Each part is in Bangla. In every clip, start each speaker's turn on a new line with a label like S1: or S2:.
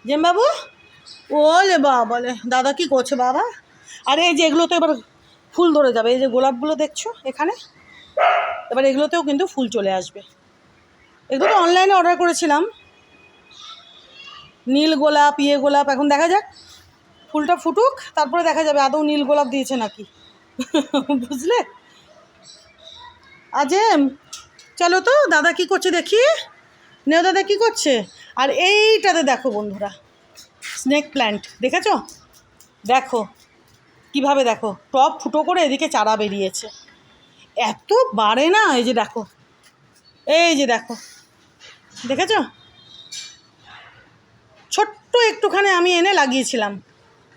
S1: জেম বাবু, ওলে বলে দাদা কি করছে বাবা? আরে এই যে এগুলো তো এবার ফুল ধরে যাবে, এই যে গোলাপগুলো দেখছো এখানে, এবার এগুলোতেও কিন্তু ফুল চলে আসবে। এগুলো তো অনলাইনে অর্ডার করেছিলাম, নীল গোলাপ, গোলাপ। এখন দেখা যাক, ফুলটা ফুটুক, তারপরে দেখা যাবে আদৌ নীল গোলাপ দিয়েছে নাকি। বুঝলে? আজেম, চলো তো দাদা কি করছে দেখি। নেও দাদা কি করছে। আর এইটাতে দেখো বন্ধুরা, স্নেক প্ল্যান্ট দেখেছো? দেখো কিভাবে, দেখো টপ ফুটো করে এদিকে চারা বেরিয়েছে। এত বাড়ে না, এই যে দেখো, এই যে দেখো, দেখেছো? ছোট্ট একটুখানি আমি এনে লাগিয়েছিলাম,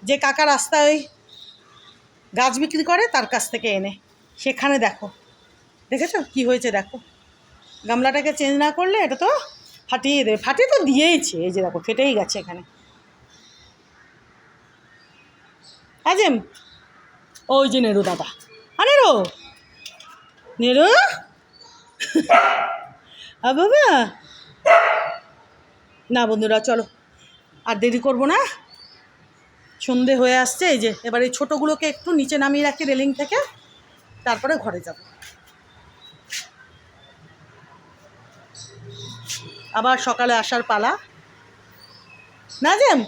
S1: যে কাকা রাস্তায় ওই গাছ বিক্রি করে তার কাছ থেকে এনে, সেখানে দেখো, দেখেছো কি হয়েছে? দেখো, গামলাটাকে চেঞ্জ না করলে এটা তো ফাটিয়ে দেবে। ফাটিয়ে তো দিয়েইছে, এই যে দেখো ফেটেই গেছে এখানে। আজেম, ওই যে নেরু দাদা, নেরু, নেরু, বাবা না বন্ধুরা, চলো আর দেরি করবো না, সন্ধে হয়ে আসছে। এই যে এবার এই ছোটোগুলোকে একটু নিচে নামিয়ে রাখি রেলিং থেকে, তারপরে ঘরে যাব। আবার সকালে আসার পালা। নাজেম,